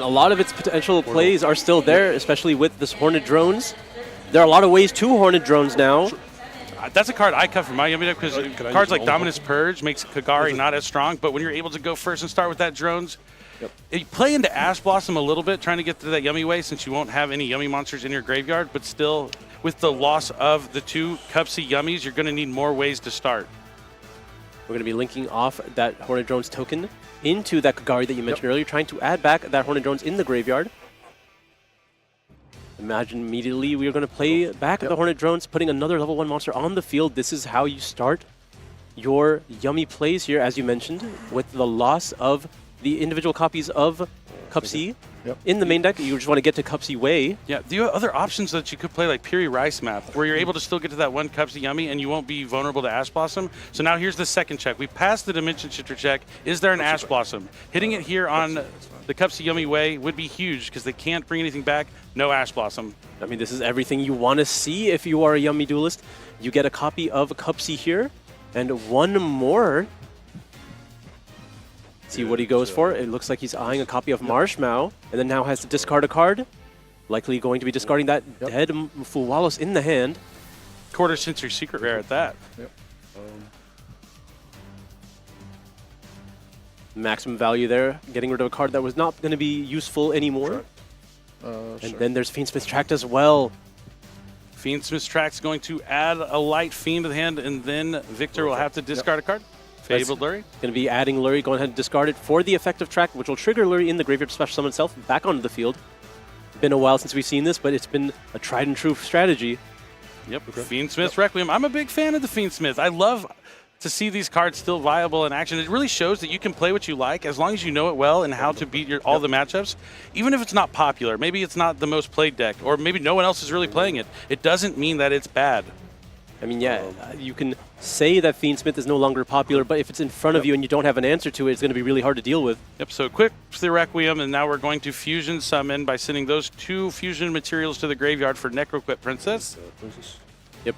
A lot of its potential plays are still there, especially with this Hornet drones. There are a lot of ways to Hornet drones now. That's a card I cut from my Yummy deck because cards like Dominus Purge makes Kagari not as strong, but when you're able to go first and start with that drones, you play into Ash Blossom a little bit, trying to get to that Yummy way since you won't have any Yummy monsters in your graveyard, but still, with the loss of the 2 Cupsy Yummies, you're going to need more ways to start. We're going to be linking off that Hornet Drones token into that Kagari that you mentioned earlier, trying to add back that Hornet Drones in the graveyard. Imagine immediately we are going to play back the Hornet Drones, putting another level 1 monster on the field. This is how you start your Yummy plays here, as you mentioned, with the loss of the individual copies of Cup C. In the main deck, you just want to get to Cup C way. Yeah, the other options that you could play, like Piri Rice Map, where you're able to still get to that 1 Cup C Yummy and you won't be vulnerable to Ash Blossom. So now here's the second check. We passed the Dimension Shifter check. Is there an Ash Blossom? Hitting it here on the Cup C Yummy way would be huge because they can't bring anything back. No Ash Blossom. I mean, this is everything you want to see if you are a Yummy duelist. You get a copy of Cup C here and 1 more. See what he goes for. It looks like he's eyeing a copy of Marshmallow, and then now has to discard a card. Likely going to be discarding that dead Fuwalos in the hand. Quarter Century Secret Rare at that. Maximum value there, getting rid of a card that was not going to be useful anymore. And then there's Fiendsmith Tract as well. Fiendsmith Tract's going to add a Light Fiend to the hand, and then Victor will have to discard a card. Fabled Lurie. Going to be adding Lurie, going ahead and discard it for the effective Tract, which will trigger Lurie in the graveyard to special summon itself back onto the field. Been a while since we've seen this, but it's been a tried and true strategy. Fiendsmith Requiem. I'm a big fan of the Fiendsmith. I love to see these cards still viable in action. It really shows that you can play what you like as long as you know it well and how to beat all the matchups. Even if it's not popular, maybe it's not the most played deck, or maybe no one else is really playing it. It doesn't mean that it's bad. I mean, you can say that Fiendsmith is no longer popular, but if it's in front of you and you don't have an answer to it, it's going to be really hard to deal with. So quick the Requiem, and now we're going to Fusion Summon by sending those 2 fusion materials to the graveyard for Necroquip Princess.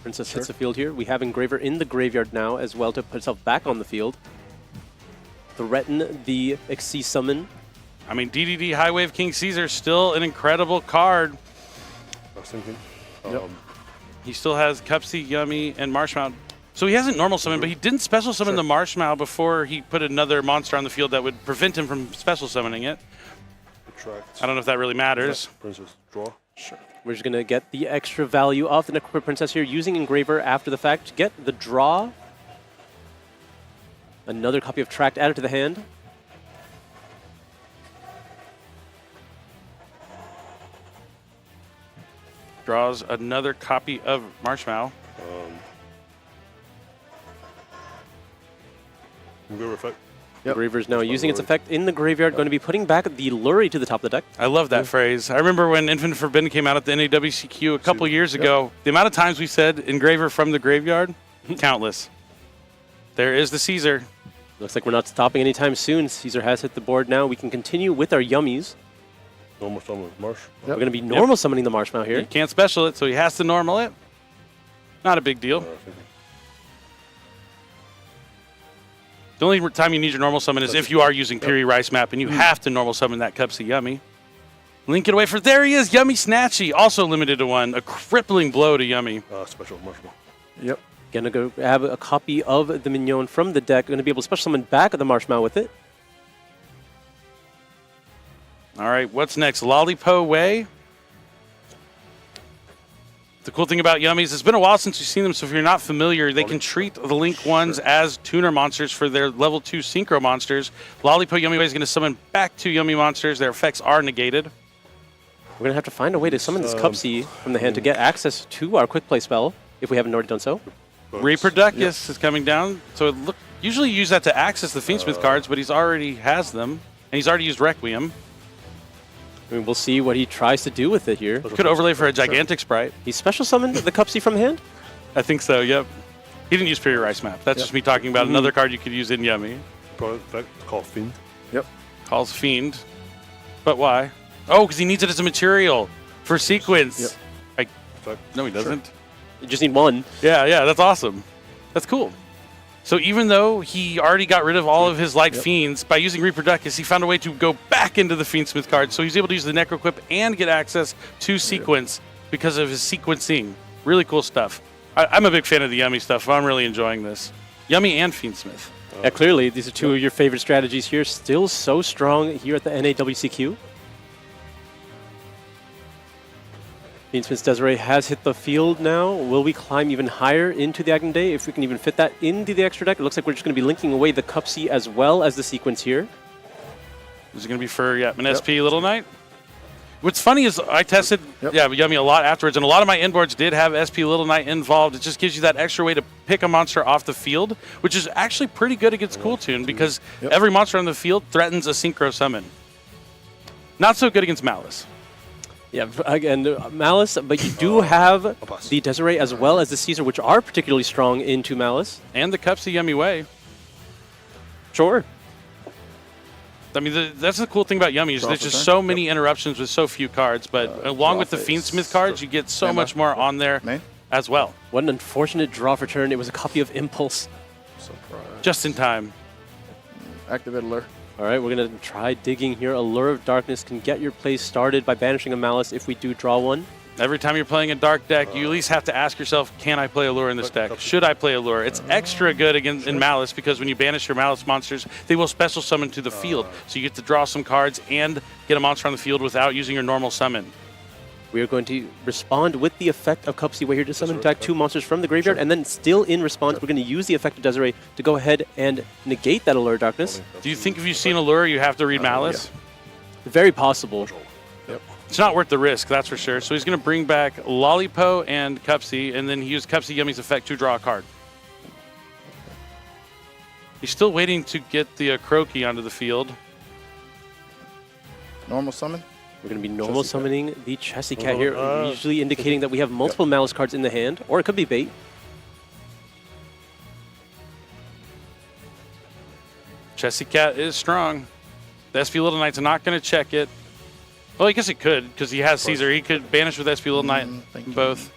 Princess hits the field here. We have Engraver in the graveyard now as well to put itself back on the field. Threaten the XC Summon. I mean, DDD High Wave King Caesar, still an incredible card. I was thinking. He still has Cup C, Yummy, and Marshmallow. So he hasn't normal summon, but he didn't special summon the Marshmallow before he put another monster on the field that would prevent him from special summoning it. I don't know if that really matters. Princess, draw. Sure. We're just going to get the extra value of the Necroquip Princess here, using Engraver after the fact to get the draw. Another copy of Tract added to the hand. Draws another copy of Marshmallow. Engraver effect. Engraver's now using its effect in the graveyard, going to be putting back the Lurie to the top of the deck. I love that phrase. I remember when Infinite Forbidden came out at the NAWCQ a couple years ago, the amount of times we said Engraver from the graveyard, countless. There is the Caesar. Looks like we're not stopping anytime soon. Caesar has hit the board now. We can continue with our Yummies. Normal summon Marsh. We're going to be normal summoning the Marshmallow here. He can't special it, so he has to normal it. Not a big deal. The only time you need your normal summon is if you are using Piri Rice Map and you have to normal summon that Cup C Yummy. Link it away for, there he is, Yummy Snatchy, also limited to 1. A crippling blow to Yummy. Special Marshmallow. Gonna go have a copy of the Mignon from the deck. Gonna be able to special summon back the Marshmallow with it. All right, what's next? Lollipo Way. The cool thing about Yummies, it's been a while since you've seen them, so if you're not familiar, they can treat the Link ones as tuner monsters for their level 2 Synchro monsters. Lollipo Yummy Way is going to summon back 2 Yummy monsters. Their effects are negated. We're going to have to find a way to summon this Cup C from the hand to get access to our Quick Play spell, if we haven't already done so. Reproductus is coming down, so usually you use that to access the Fiendsmith cards, but he's already has them, and he's already used Requiem. I mean, we'll see what he tries to do with it here. Could overlay for a Gigantic Sprite. He special summoned the Cup C from hand? I think so, yep. He didn't use Piri Rice Map. That's just me talking about another card you could use in Yummy. Called Fiend. Calls Fiend. But why? Oh, because he needs it as a material for sequence. Effect. No, he doesn't. You just need 1. Yeah, that's awesome. That's cool. So even though he already got rid of all of his light fiends, by using Reproductus, he found a way to go back into the Fiendsmith card. So he's able to use the Necro Equip and get access to Sequence because of his sequencing. Really cool stuff. I'm a big fan of the Yummy stuff. I'm really enjoying this. Yummy and Fiendsmith. Yeah, clearly, these are two of your favorite strategies here. Still so strong here at the NAWCQ. Fiendsmith's Desiree has hit the field now. Will we climb even higher into the Aghanim Day? If we can even fit that into the extra deck, it looks like we're just going to be linking away the Cup C as well as the Sequence here. This is going to be for an SP Little Knight. What's funny is I tested Yummy a lot afterwards, and a lot of my inboards did have SP Little Knight involved. It just gives you that extra way to pick a monster off the field, which is actually pretty good against Cool Tune because every monster on the field threatens a Synchro Summon. Not so good against Maliss. Yeah, again, Maliss, but you do have the Desiree as well as the Caesar, which are particularly strong into Maliss. And the Cup's a Yummy way. Sure. I mean, that's the cool thing about Yummy is there's just so many interruptions with so few cards, but along with the Fiendsmith cards, you get so much more on there as well. What an unfortunate draw for turn. It was a copy of Impulse. Surprise. Just in time. Activate Allure. All right, we're going to try digging here. Allure of Darkness can get your play started by banishing a Maliss if we do draw one. Every time you're playing a dark deck, you at least have to ask yourself, can I play Allure in this deck? Should I play Allure? It's extra good against in Maliss because when you banish your Maliss monsters, they will special summon to the field. So you get to draw some cards and get a monster on the field without using your normal summon. We are going to respond with the effect of Cup C. We're here to summon back two monsters from the graveyard, and then still in response, we're going to use the effect of Desiree to go ahead and negate that Allure of Darkness. Do you think if you've seen Allure, you have to read Maliss? Very possible. It's not worth the risk, that's for sure. So he's going to bring back Lollipo and Cupsy, and then he used Cupsy Yummy's effect to draw a card. He's still waiting to get the Croaky onto the field. Normal summon. We're going to be normal summoning the Chessy Cat here, usually indicating that we have multiple Malice cards in the hand, or it could be bait. Chessy Cat is strong. The SP Little Knight's not going to check it. Well, I guess it could, because he has Caesar. He could banish with SP Little Knight both.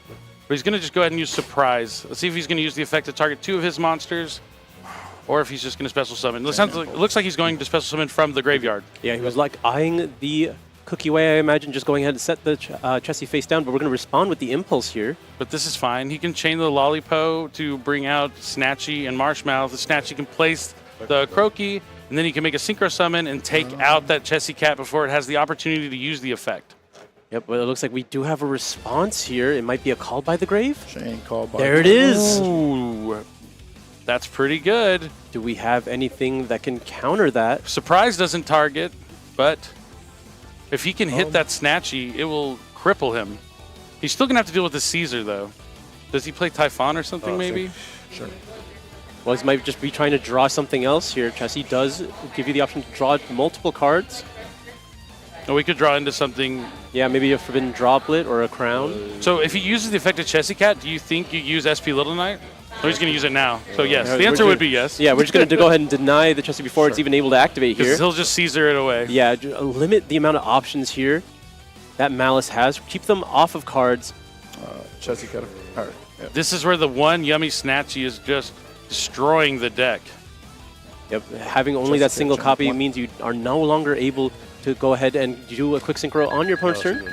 But he's going to just go ahead and use Surprise. Let's see if he's going to use the effect to target two of his monsters, or if he's just going to special summon. It looks like he's going to special summon from the graveyard. Yeah, he was like eyeing the Cookie way, I imagine, just going ahead and set the Chessy face down, but we're going to respond with the Impulse here. But this is fine. He can chain the Lollipo to bring out Snatchy and Marshmallow. The Snatchy can place the Croaky, and then he can make a Synchro Summon and take out that Chessy Cat before it has the opportunity to use the effect. Yep, but it looks like we do have a response here. It might be a Call by the Grave. Chain Call by There it is. Ooh, that's pretty good. Do we have anything that can counter that? Surprise doesn't target, but if he can hit that Snatchy, it will cripple him. He's still going to have to deal with the Caesar, though. Does he play Typhon or something, maybe? Sure. Well, he might just be trying to draw something else here. Chessy does give you the option to draw multiple cards. Or we could draw into something. Yeah, maybe a Forbidden Droplet or a Crown. So if he uses the effect of Chessy Cat, do you think you use SP Little Knight? Oh, he's going to use it now. So yes, the answer would be yes. Yeah, we're just going to go ahead and deny the Chessy before it's even able to activate here. Because he'll just Caesar it away. Yeah, limit the amount of options here that Malice has. Keep them off of cards. Chessy Cat. All right. Yep. This is where the one Yummy Snatchy is just destroying the deck. Yep, having only that single copy means you are no longer able to go ahead and do a quick synchro on your opponent's turn.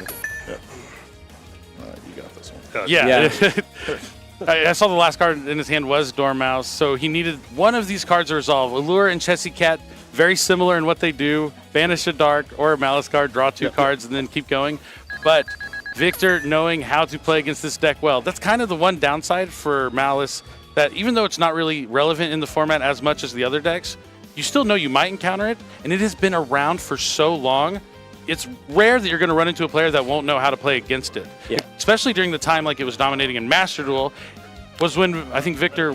Yep. You got this one. Yeah. I saw the last card in his hand was Dormouse, so he needed one of these cards to resolve. Allure and Chessy Cat, very similar in what they do. Banish a Dark or a Malice card, draw two cards, and then keep going. But Victor knowing how to play against this deck well. That's kind of the one downside for Malice, that even though it's not really relevant in the format as much as the other decks, you still know you might encounter it, and it has been around for so long. It's rare that you're going to run into a player that won't know how to play against it. Yeah. Especially during the time like it was dominating in Master Duel, was when I think Victor,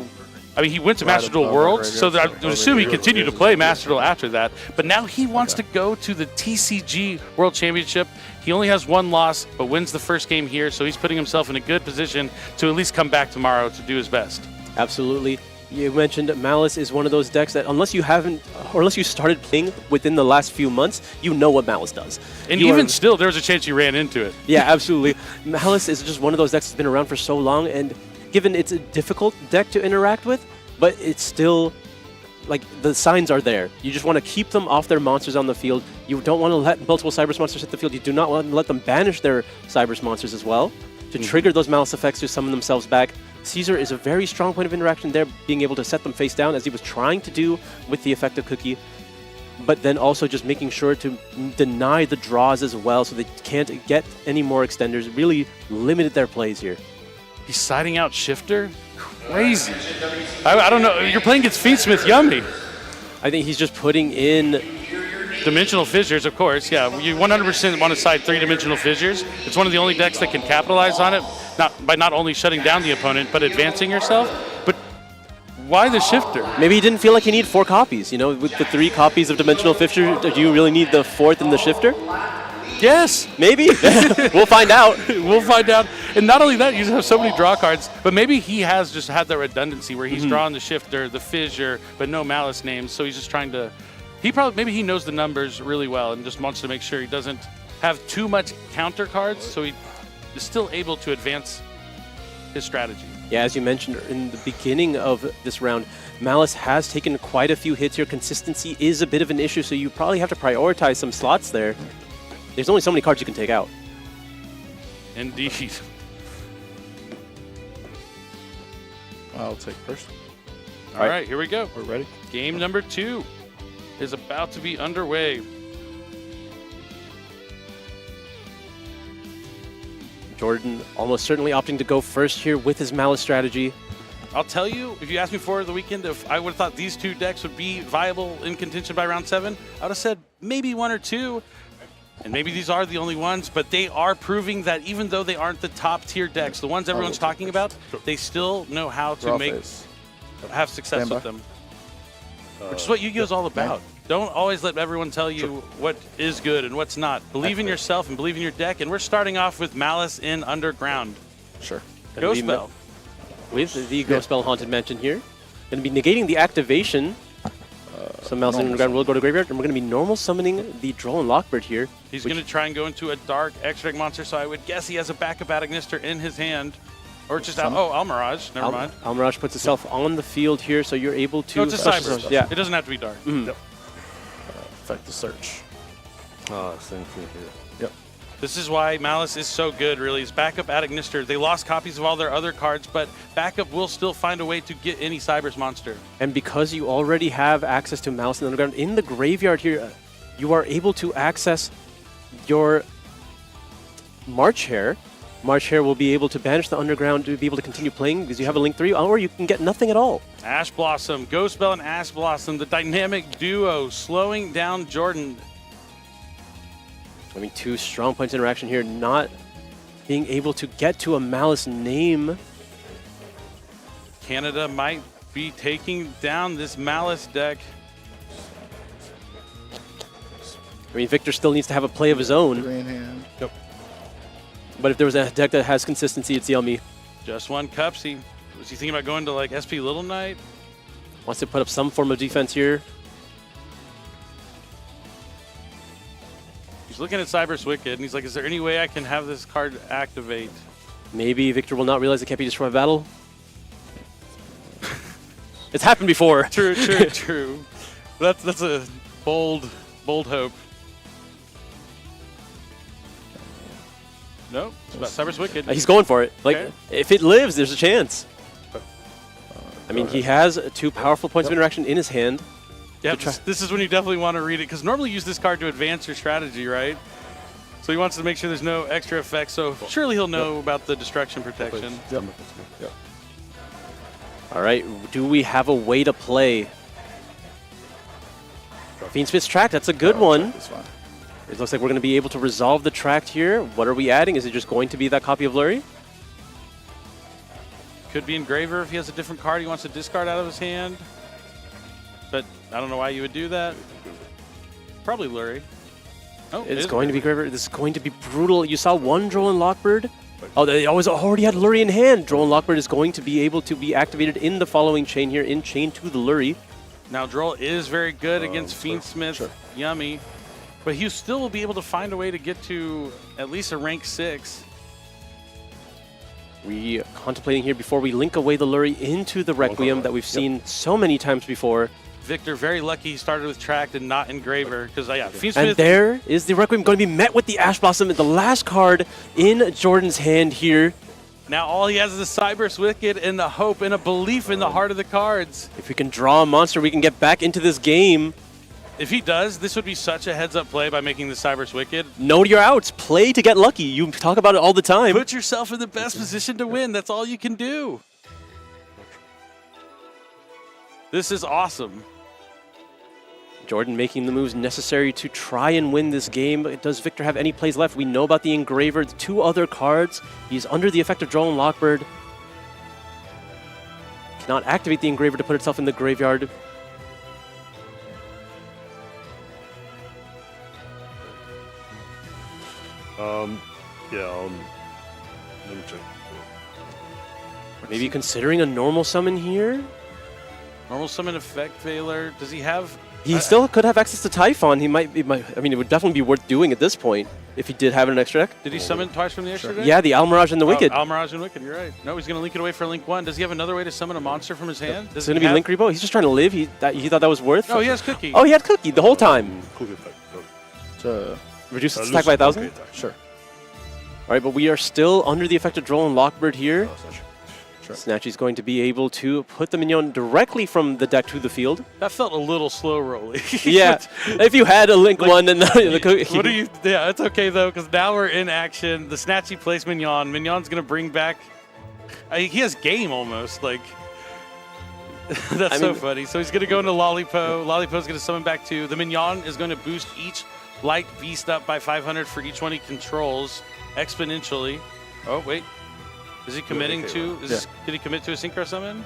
he went to Master Duel Worlds, so I would assume he continued to play Master Duel after that. But now he wants to go to the TCG World Championship. He only has one loss, but wins the first game here, so he's putting himself in a good position to at least come back tomorrow to do his best. Absolutely. You mentioned Malice is one of those decks that unless you started playing within the last few months, you know what Malice does. And even still, there's a chance you ran into it. Yeah, absolutely. Malice is just one of those decks that's been around for so long, and given it's a difficult deck to interact with, but it's still, like, the signs are there. You just want to keep them off their monsters on the field. You don't want to let multiple Cyberse monsters hit the field. You do not want to let them banish their Cyberse monsters as well to trigger those Malice effects to summon themselves back. Caesar is a very strong point of interaction there, being able to set them face down as he was trying to do with the effective cookie, but then also just making sure to deny the draws as well so they can't get any more extenders. Really limited their plays here. He's siding out Shifter? Crazy. I don't know. You're playing against Fiendsmith Yummy. I think he's just putting in Dimensional Fissures, of course. Yeah, you 100% want to side 3-dimensional fissures. It's one of the only decks that can capitalize on it, by not only shutting down the opponent, but advancing yourself. But why the Shifter? Maybe he didn't feel like he needed 4 copies. You know, with the 3 copies of Dimensional Fissure, do you really need the 4th in the Shifter? Yes. Maybe. We'll find out. We'll find out. And not only that, you just have so many draw cards, but maybe he has just had that redundancy where he's drawing the Shifter, the Fissure, but no Malice names, so he's just trying to... Maybe he knows the numbers really well and just wants to make sure he doesn't have too much counter cards, so he is still able to advance his strategy. Yeah, as you mentioned in the beginning of this round, Maliss has taken quite a few hits here. Consistency is a bit of an issue, so you probably have to prioritize some slots there. There's only so many cards you can take out. Indeed. I'll take first. All right, here we go. We're ready. Game number 2 is about to be underway. Jordan almost certainly opting to go first here with his Maliss strategy. I'll tell you, if you asked me for the weekend, if I would have thought these 2 decks would be viable in contention by round 7, I would have said maybe 1 or 2. And maybe these are the only ones, but they are proving that even though they aren't the top tier decks, the ones everyone's talking about, they still know how to have success with them. Which is what Yu-Gi-Oh! Is all about. Don't always let everyone tell you what is good and what's not. Believe in yourself and believe in your deck. And we're starting off with Maliss in Underground. Sure. Ghost Spell. With the Ghost Spell Haunted Mansion here. Going to be negating the activation. So Maliss in Underground will go to Graveyard. And we're going to be normal summoning the Droll and Lockbird here. He's going to try and go into a dark extra deck monster, so I would guess he has a backup Adagnister in his hand. Or just Almirage. Never mind. Almirage puts itself on the field here, so you're able to... No, it's a Cyber. Yeah. It doesn't have to be dark. Yep. Affect the search. Same thing here. Yep. This is why Maliss is so good, really. His backup Adagnister. They lost copies of all their other cards, but backup will still find a way to get any Cyberse monster. And because you already have access to Maliss in the Underground, in the graveyard here, you are able to access your March Hare. March Hare will be able to banish the Underground to be able to continue playing because you have a Link 3, or you can get nothing at all. Ash Blossom, Ghost Spell and Ash Blossom, the dynamic duo slowing down Jordan. I mean, 2 strong points of interaction here, not being able to get to a Maliss name. Canada might be taking down this Maliss deck. I mean, Victor still needs to have a play of his own. Green hand. Yep. But if there was a deck that has consistency, it's Yummy. Just one Cupsy. Was he thinking about going to like SP Little Knight? Wants to put up some form of defense here. He's looking at Cyberse Wicked, and he's like, is there any way I can have this card activate? Maybe Victor will not realize it can't be destroyed by battle. It's happened before. True. That's a bold hope. No, it's about Cyberse Wicked. He's going for it. Like, Okay. if it lives, there's a chance. I mean, he has 2 powerful points of interaction in his hand. Yeah, this is when you definitely want to read it, because normally you use this card to advance your strategy, right? So he wants to make sure there's no extra effects, so surely he'll know about the destruction protection. Yep. Yep. All right, do we have a way to play? Fiendsmith's Tract, that's a good one. That's fine. It looks like we're going to be able to resolve the Tract here. What are we adding? Is it just going to be that copy of Lurie? Could be Engraver if he has a different card he wants to discard out of his hand. But I don't know why you would do that. Probably Lurie. Oh, It's going to be Graver. This is going to be brutal. You saw one Droll and Lockbird. Oh, they already had Lurie in hand. Droll and Lockbird is going to be able to be activated in the following chain here, in chain to the Lurie. Now, Droll is very good against sure. Fiendsmith. Sure. Yummy. But he still will be able to find a way to get to at least a rank 6. We contemplating here before we link away the Lurie into the Requiem that we've seen so many times before. Victor, very lucky he started with Tract and not Engraver, because yeah, Fiendsmith. And there is the Requiem going to be met with the Ash Blossom, the last card in Jordan's hand here. Now all he has is a Cyberse Wicked and the hope and a belief in the heart of the cards. If we can draw a monster, we can get back into this game. If he does, this would be such a heads-up play by making the Cyberse Wicked. Know your outs. Play to get lucky. You talk about it all the time. Put yourself in the best position to win. That's all you can do. This is awesome. Jordan making the moves necessary to try and win this game. Does Victor have any plays left? We know about the Engraver, the 2 other cards. He's under the effect of Droll and Lockbird. Cannot activate the Engraver to put itself in the graveyard. Yeah, let me check. Maybe considering a normal summon here? Normal summon effect Veiler. Does he have... He still could have access to Typhon. He might, I mean, it would definitely be worth doing at this point if he did have an extra deck. Did he summon twice from the extra deck? Yeah, the Almirage and the Wicked. Almirage and Wicked, you're right. No, he's going to link it away for Link 1. Does he have another way to summon a monster from his hand? It's going to be Link Rebo. He's just trying to live. He thought that was worth. No, he has Cookie. Oh, he had Cookie the whole time. Cookie effect. To Reduce its attack by 1,000? sure. All right, but we are still under the effect of Droll and Lockbird here. Sure. Snatchy's going to be able to put the minion directly from the deck to the field. That felt a little slow rolling. Yeah, if you had a Link Like, 1 and the Cookie. What do you? Yeah, it's okay though, because now we're in action. The Snatchy plays Mignon. Mignon's gonna bring back. He has game almost like. That's so funny. So he's gonna go into Lollipo. Lollipo's gonna summon back 2. The Mignon is going to boost each light beast up by 500 for each one he controls exponentially. Oh wait. Is he committing to? Did he commit to a Synchro Summon?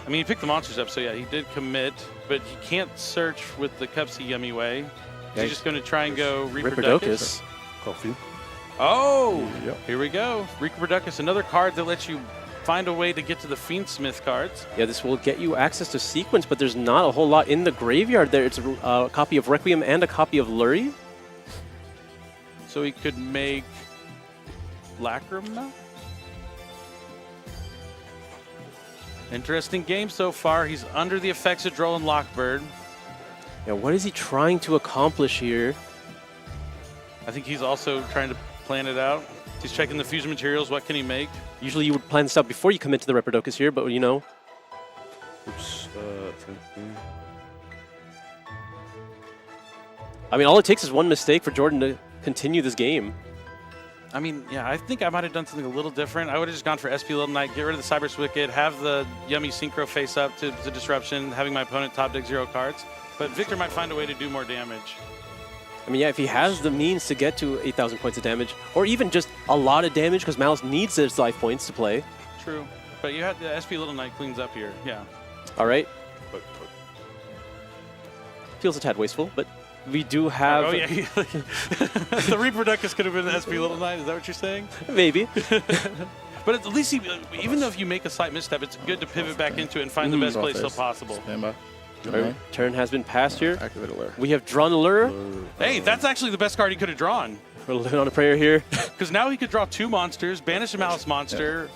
I mean, he picked the monsters up, so yeah, he did commit, but he can't search with the Cupsy Yummy Way. He's just going to try and go Reproducus. Coffee. Oh! Yep. Here we go. Reproducus, another card that lets you find a way to get to the Fiendsmith cards. Yeah, this will get you access to Sequence, but there's not a whole lot in the graveyard there. It's a copy of Requiem and a copy of Lurie. So he could make Lacrima? Interesting game so far. He's under the effects of Droll and Lockbird. Yeah, what is he trying to accomplish here? I think he's also trying to plan it out. He's checking the fusion materials. What can he make? Usually you would plan this out before you commit to the Reproducus here, but you know. Oops. I mean, all it takes is one mistake for Jordan to continue this game. I mean, yeah, I think I might have done something a little different. I would have just gone for SP Little Knight, get rid of the Cyberse Wicked, have the Yummy Synchro face up to Disruption, having my opponent top deck 0 cards. But Victor might find a way to do more damage. I mean, yeah, if he has the means to get to 8,000 points of damage, or even just a lot of damage, because Maliss needs his life points to play. True. But you had the SP Little Knight cleans up here, yeah. All right. Feels a tad wasteful, but we do have... Oh, yeah. The Reproducus could have been the SP Little Knight, is that what you're saying? Maybe. But at least, even though if you make a slight misstep, it's good to pivot back into it and find the best play still possible. Stand by. Right. Turn has been passed here. Activate a lure. We have drawn a lure. Hey, that's actually the best card he could have drawn. We're living on a prayer here. Because now he could draw 2 monsters, banish a Malice monster.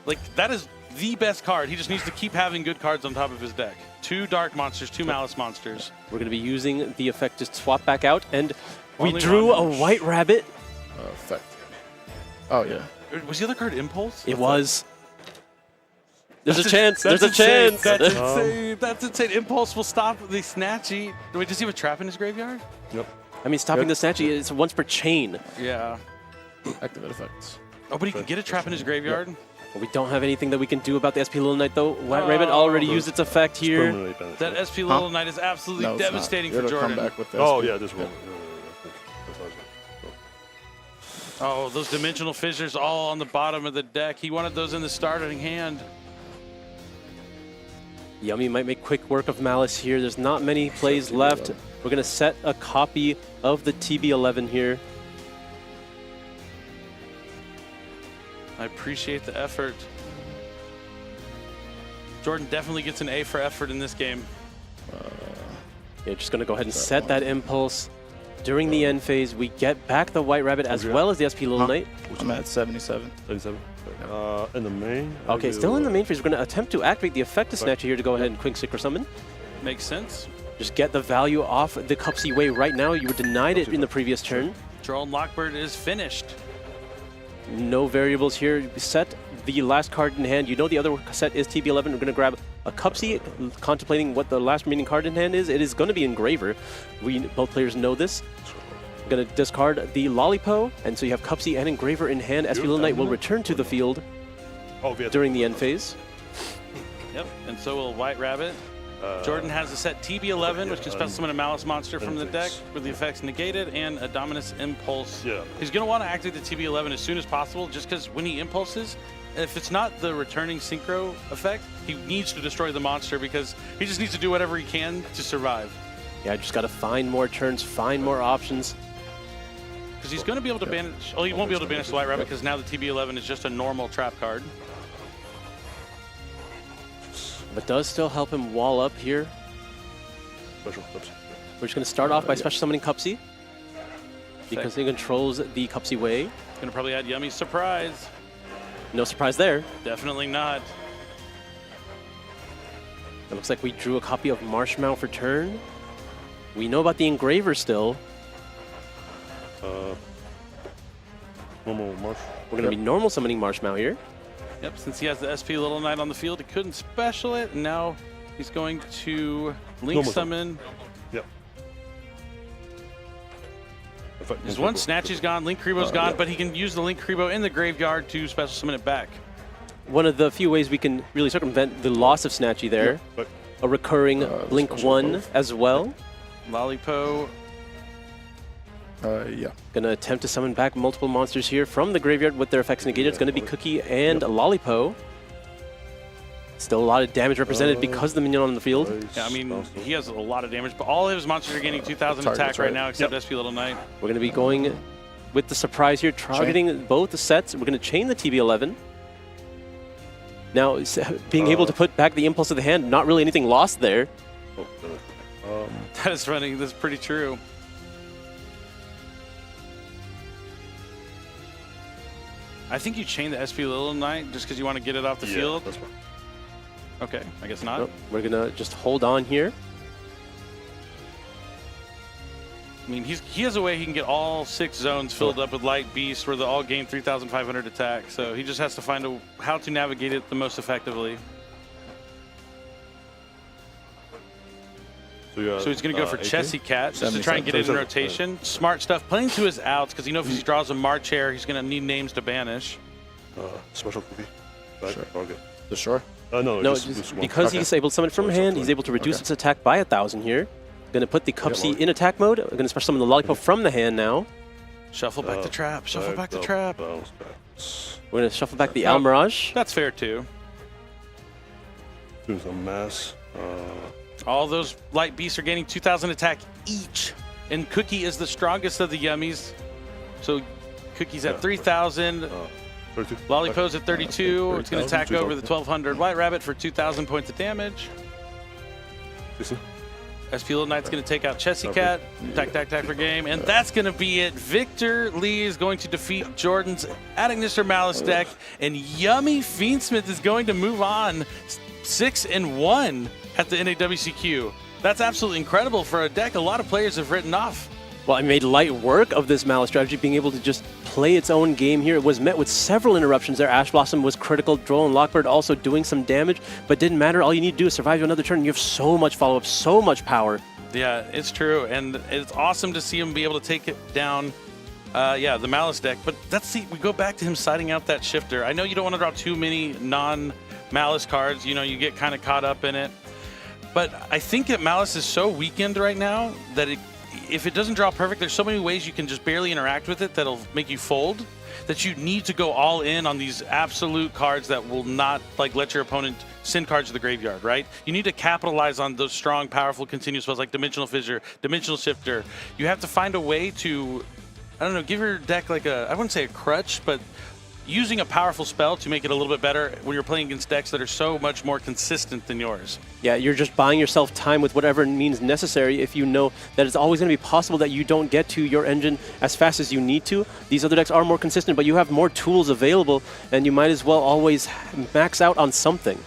Like, that is the best card. He just needs to keep having good cards on top of his deck. 2 Dark monsters, 2 Malice monsters. We're going to be using the effect to swap back out, and we Only drew one. a White Rabbit. Effect. Oh, yeah. Was the other card Impulse? It was. There's a chance. There's a chance. That's insane. That's insane. Impulse will stop the Snatchy. Wait, does he have a trap in his graveyard? Yep. I mean, stopping the Snatchy is once per chain. Yeah. Activate effects. Oh, but he can get a trap in his graveyard? Well, we don't have anything that we can do about the SP Little Knight, though. White Rabbit already used its effect here. That SP Little Knight is absolutely No, it's devastating not. for You're Jordan. Come back with the Oh, SP. yeah, this one. Oh, those Dimensional Fissures all on the bottom of the deck. He wanted those in the starting hand. Yummy might make quick work of Maliss here. There's not many plays left. We're going to set a copy of the TB11 here. I appreciate the effort. Jordan definitely gets an A for effort in this game. Yeah, just going to go ahead and set that impulse. during the end phase, we get back the White Rabbit as well as the SP Little Knight. I'm at 77. 37. In the main. Okay, still in the main phase. We're going to attempt to activate the Effectus Snatcher here to go ahead and Quick Synchro Summon. Makes sense. Just get the value off the Cupsy Way right now. You were denied it in the previous turn. Drone Lockbird is finished. No variables here. Set the last card in hand. You know the other set is TB11. We're going to grab a Cupsy, contemplating what the last remaining card in hand is. It is going to be Engraver. Both players know this. Going to discard the Lollipo, and so you have Cupsy and Engraver in hand. SP Little Knight will return to the field during the end phase. Yep, and so will White Rabbit. Jordan has a set TB11, which can special summon a Malice monster from the deck with the effects negated, and a Dominus Impulse. Yeah. He's going to want to activate the TB11 as soon as possible, just because when he impulses, if it's not the returning synchro effect, he needs to destroy the monster because he just needs to do whatever he can to survive. Yeah, just got to find more turns, find more options. Because he's going to be able to banish. Oh, he won't be able to banish the White Rabbit because now the TB11 is just a normal trap card. But does still help him wall up here. Special clips. We're just going to start off by special summoning Cupsy because he controls the Cupsy Way. Going to probably add Yummy Surprise. No surprise there. Definitely not. It looks like we drew a copy of Marshmallow for turn. We know about the Engraver still. Normal marsh. We're going to be normal summoning Marshmallow here. Yep, since he has the SP Little Knight on the field, he couldn't special it, and now he's going to Link Normal Summon. Yep. His one Snatchy's gone, Link Kribo's gone, but he can use the Link Kribo in the graveyard to special summon it back. One of the few ways we can really circumvent the loss of Snatchy there. But A recurring Link 1 as well. Lollipo. Yeah. Gonna attempt to summon back multiple monsters here from the graveyard with their effects negated. It's gonna be Cookie and Lollipo. Still a lot of damage represented because of the minion on the field. Yeah, I mean, he has a lot of damage, but all of his monsters are gaining 2,000 attack right now, except SP Little Knight. We're gonna be going with the surprise here, targeting both the sets. We're gonna chain the TB11. Now, being able to put back the impulse of the hand, not really anything lost there. That is running. That's pretty true. I think you chain the SP Little Knight just because you want to get it off the field. That's fine. Okay, I guess not. Nope. We're gonna just hold on here. I mean, he has a way he can get all 6 zones filled up with Light Beast where they all gain 3,500 attack. So he just has to find how to navigate it the most effectively. So he's going to go for Chessy Cat just to try and get it in rotation. Smart stuff. Playing to his outs because you know if he draws a March Hare, he's going to need names to banish. Special cookie. Back. Sure. Okay. The shore? No, just because he's able to summon it from hand, he's able to reduce its attack by 1,000 here. Gonna put the Cupsy in attack mode. We're gonna special summon the Lollipo from the hand now. Shuffle back the trap. Shuffle back the trap. We're gonna shuffle back the Almirage. That's fair too. Doing some mass. All those Light Beasts are gaining 2,000 attack each. And Cookie is the strongest of the Yummies. So Cookie's at 3,000. 32. Lollipo's at 32. It's going to attack over the 1,200. White Rabbit for 2,000 points of damage. SP Little Knight's going to take out Chessy Cat. Attack for game. And that's going to be it. Victor Lee is going to defeat Jordan's Adagnister Malice deck. And Yummy Fiendsmith is going to move on 6-1 at the NAWCQ. That's absolutely incredible for a deck a lot of players have written off. Well, I made light work of this Malice strategy, being able to just play its own game here. It was met with several interruptions there. Ash Blossom was critical. Droll and Lockbird also doing some damage, but didn't matter. All you need to do is survive another turn. You have so much follow-up, so much power. Yeah, it's true, and it's awesome to see him be able to take it down. The Malice deck, but we go back to him siding out that shifter. I know you don't want to draw too many non-Malice cards. You know, you get kind of caught up in it. But I think that Malice is so weakened right now that if it doesn't draw perfect, there's so many ways you can just barely interact with it that'll make you fold, that you need to go all in on these absolute cards that will not let your opponent send cards to the graveyard, right? You need to capitalize on those strong, powerful, continuous spells like Dimensional Fissure, Dimensional Shifter. You have to find a way to, I don't know, give your deck I wouldn't say a crutch, but using a powerful spell to make it a little bit better when you're playing against decks that are so much more consistent than yours. Yeah, you're just buying yourself time with whatever means necessary if you know that it's always going to be possible that you don't get to your engine as fast as you need to. These other decks are more consistent, but you have more tools available, and you might as well always max out on something.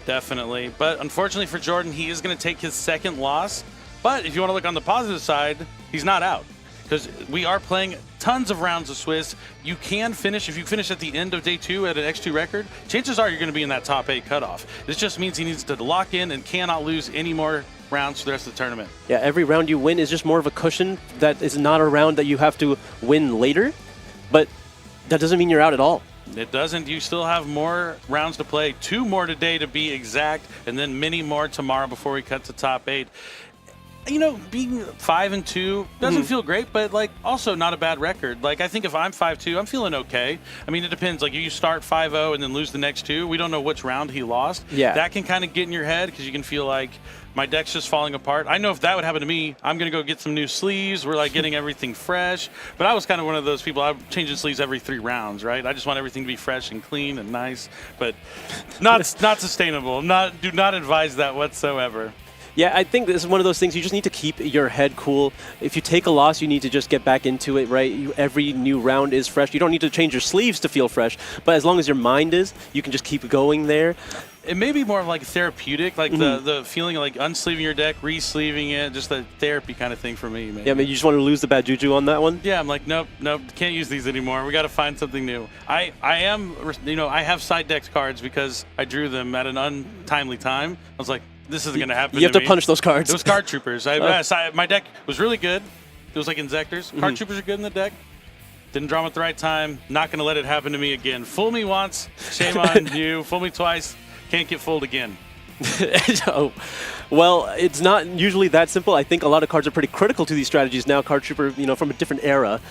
Definitely. But unfortunately for Jordan, he is going to take his second loss. But if you want to look on the positive side, he's not out. Because we are playing tons of rounds of Swiss. You can finish, if you finish at the end of day 2 at an X2 record, chances are you're going to be in that top 8 cutoff. This just means he needs to lock in and cannot lose any more rounds for the rest of the tournament. Yeah, every round you win is just more of a cushion. That is not a round that you have to win later, but that doesn't mean you're out at all. It doesn't. You still have more rounds to play. 2 more today to be exact, and then many more tomorrow before we cut to top 8. You know, being 5-2 doesn't feel great, but like also not a bad record. Like I think if I'm 5-2, I'm feeling okay. I mean, it depends. Like you start 5-0 and then lose the next 2. We don't know which round he lost. Yeah, that can kind of get in your head because you can feel like my deck's just falling apart. I know if that would happen to me, I'm gonna go get some new sleeves. We're like getting everything fresh. But I was kind of one of those people. I'm changing sleeves every 3 rounds, right? I just want everything to be fresh and clean and nice, but not sustainable. Do not advise that whatsoever. Yeah, I think this is one of those things you just need to keep your head cool. If you take a loss, you need to just get back into it, right? Every new round is fresh. You don't need to change your sleeves to feel fresh, but as long as your mind is, you can just keep going there. It may be more of like therapeutic, like the feeling of like unsleeving your deck, re-sleeving it, just a therapy kind of thing for me. Maybe. Yeah, maybe you just want to lose the bad juju on that one? Yeah, I'm like, nope, can't use these anymore. We got to find something new. I have side decks cards because I drew them at an untimely time. I was like, this isn't going to happen. You have to me. punish those cards. It was card troopers. My deck was really good. It was like Insectors. Card troopers are good in the deck. Didn't draw them at the right time. Not going to let it happen to me again. Fool me once, shame on you. Fool me twice, can't get fooled again. Oh, well, it's not usually that simple. I think a lot of cards are pretty critical to these strategies now. Card Trooper, from a different era.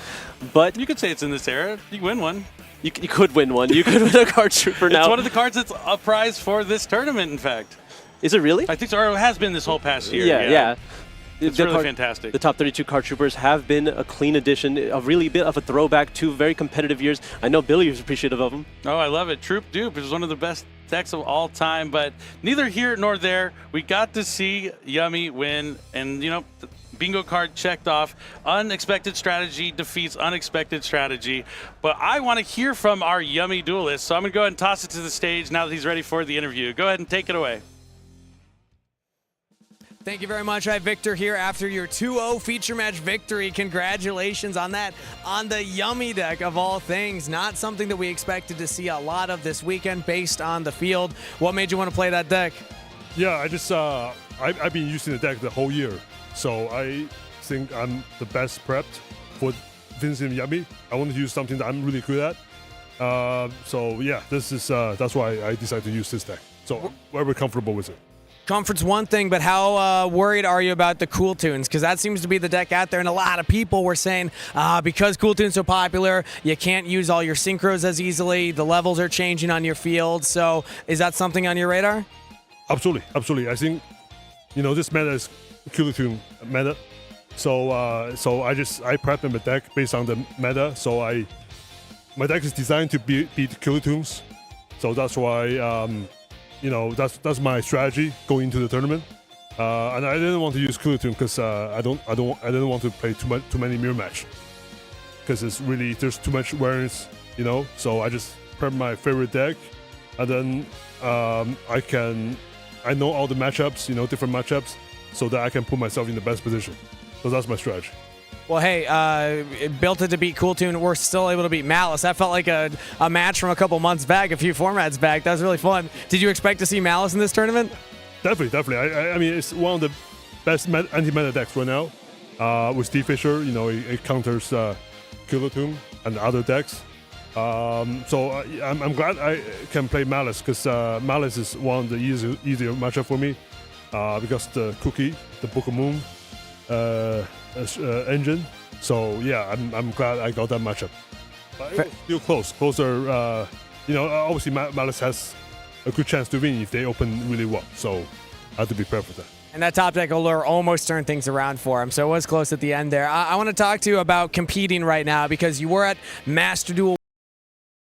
But you could say it's in this era. You can win one. You could win one. You could win a Card Trooper now. It's one of the cards that's a prize for this tournament, in fact. Is it really? I think so, or it has been this whole past year. Yeah. It's really fantastic. The top 32 Card Troopers have been a clean addition, a really bit of a throwback to very competitive years. I know Billy was appreciative of them. Oh, I love it. Troop Dupe is one of the best decks of all time, but neither here nor there. We got to see Yummy win, and, bingo card checked off. Unexpected strategy defeats unexpected strategy. But I want to hear from our Yummy duelist, so I'm going to go ahead and toss it to the stage now that he's ready for the interview. Go ahead and take it away. Thank you very much. Victor here after your 2-0 feature match victory. Congratulations on that, on the Yummy deck of all things. Not something that we expected to see a lot of this weekend based on the field. What made you want to play that deck? Yeah, I just I've been using the deck the whole year, so I think I'm the best prepped for Fiendsmith Yummy. I want to use something that I'm really good at. So yeah, that's why I decided to use this deck. So I'm very comfortable with it. Comfort's one thing, but how worried are you about the Cool Tunes? Because that seems to be the deck out there, and a lot of people were saying because Cool Tune's so popular, you can't use all your synchros as easily. The levels are changing on your field. So is that something on your radar? Absolutely. I think this meta is Cool Tune meta. So I prep my deck based on the meta. So my deck is designed to beat Cool Tunes. So that's why. That's my strategy going into the tournament, and I didn't want to use Cool Tune because I didn't want to play too many mirror match because there's too much awareness, So I just prep my favorite deck, and then I know all the matchups, different matchups, so that I can put myself in the best position. So that's my strategy. Well, hey, built it to beat Cool Tune. We're still able to beat Maliss. That felt like a match from a couple months back, a few formats back. That was really fun. Did you expect to see Maliss in this tournament? Definitely. I mean, it's one of the best anti-meta decks right now. With Steve Fisher, it counters Killer Tune and other decks. So I'm glad I can play Maliss because Maliss is one of the easier matchup for me because the Cookie, the Book of Moon engine. So yeah, I'm glad I got that matchup. But it was still closer. Obviously Maliss has a good chance to win if they open really well. So I have to be prepared for that. And that top deck allure almost turned things around for him, so it was close at the end there. I want to talk to you about competing right now because you were at Master Duel